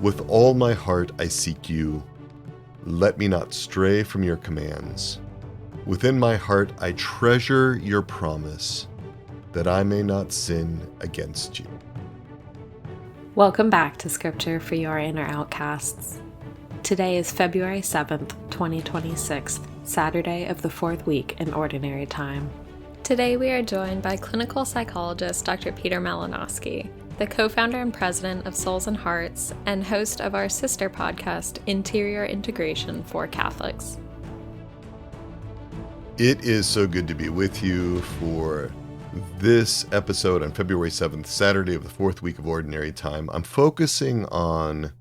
With all my heart I seek you. Let me not stray from your commands. Within my heart I treasure your promise, that I may not sin against you. Welcome back to Scripture for Your Inner Outcasts. Today is February 7th, 2026, Saturday of the fourth week in Ordinary Time. Today we are joined by clinical psychologist Dr. Peter Malinowski, the co-founder and president of Souls and Hearts and host of our sister podcast, Interior Integration for Catholics. It is so good to be with you for this episode on February 7th, Saturday of the fourth week of Ordinary Time. I'm focusing on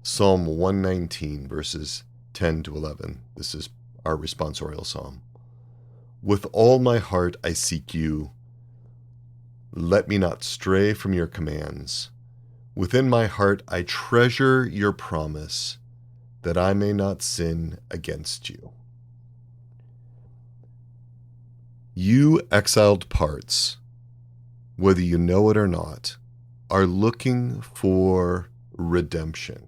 Psalm 119, verses 10 to 11. This is our responsorial psalm. With all my heart I seek you. Let me not stray from your commands. Within my heart I treasure your promise, that I may not sin against you. You exiled parts, whether you know it or not, are looking for redemption.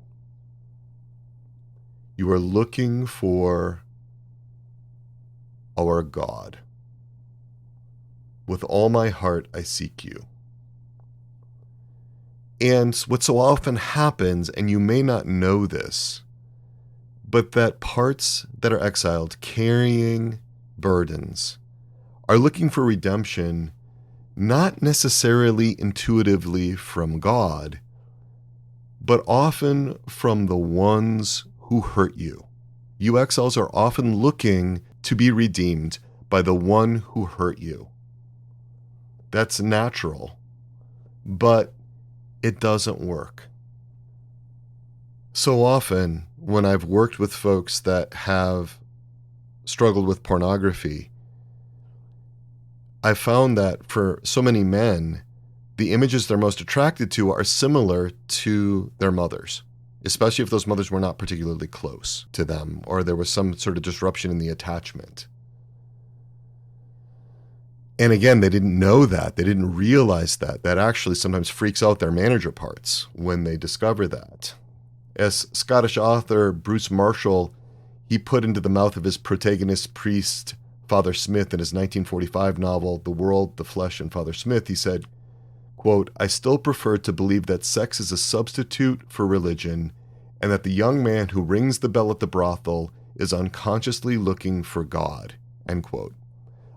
You are looking for our God. With all my heart I seek you. And what so often happens, and you may not know this, but that parts that are exiled carrying burdens are looking for redemption, not necessarily intuitively from God, but often from the ones who hurt you. You exiles are often looking to be redeemed by the one who hurt you. That's natural, but it doesn't work. So often, when I've worked with folks that have struggled with pornography, I've found that for so many men, the images they're most attracted to are similar to their mothers, especially if those mothers were not particularly close to them or there was some sort of disruption in the attachment. And again, they didn't know that. They didn't realize that. That actually sometimes freaks out their manager parts when they discover that. As Scottish author Bruce Marshall, he put into the mouth of his protagonist priest, Father Smith, in his 1945 novel, The World, the Flesh, and Father Smith, he said, quote, "I still prefer to believe that sex is a substitute for religion and that the young man who rings the bell at the brothel is unconsciously looking for God," end quote.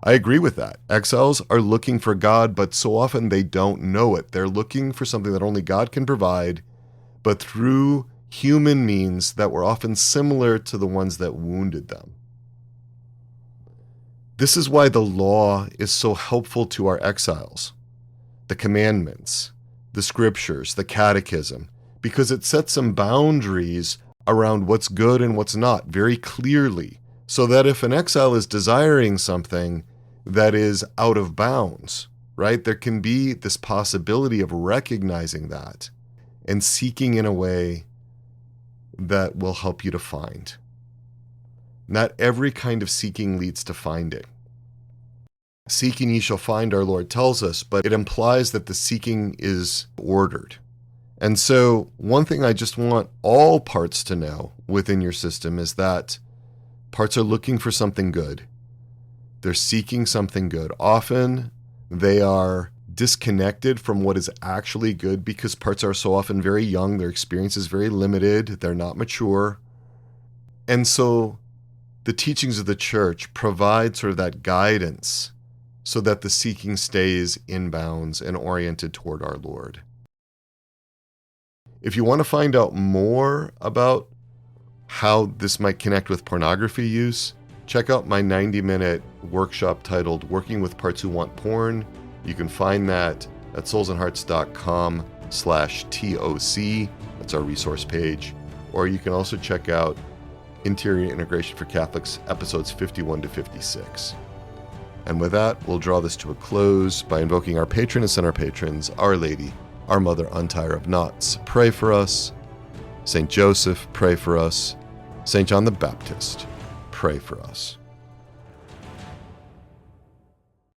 I agree with that. Exiles are looking for God, but so often they don't know it. They're looking for something that only God can provide, but through human means that were often similar to the ones that wounded them. This is why the law is so helpful to our exiles. The commandments, the scriptures, the catechism, because it sets some boundaries around what's good and what's not very clearly, so that if an exile is desiring something that is out of bounds, right, there can be this possibility of recognizing that and seeking in a way that will help you to find. Not every kind of seeking leads to finding. Seeking ye shall find, our Lord tells us, but it implies that the seeking is ordered. And so one thing I just want all parts to know within your system is that parts are looking for something good. They're seeking something good. Often they are disconnected from what is actually good because parts are so often very young. Their experience is very limited. They're not mature. And so the teachings of the church provide sort of that guidance so that the seeking stays in bounds and oriented toward our Lord. If you want to find out more about how this might connect with pornography use, check out my 90-minute workshop titled Working with Parts Who Want Porn. You can find that at soulsandhearts.com/TOC. That's our resource page. Or you can also check out Interior Integration for Catholics, episodes 51 to 56. And with that, we'll draw this to a close by invoking our patroness and our patrons, Our Lady, our Mother, Untier of Knots. Pray for us. Saint Joseph, pray for us. Saint John the Baptist, pray for us.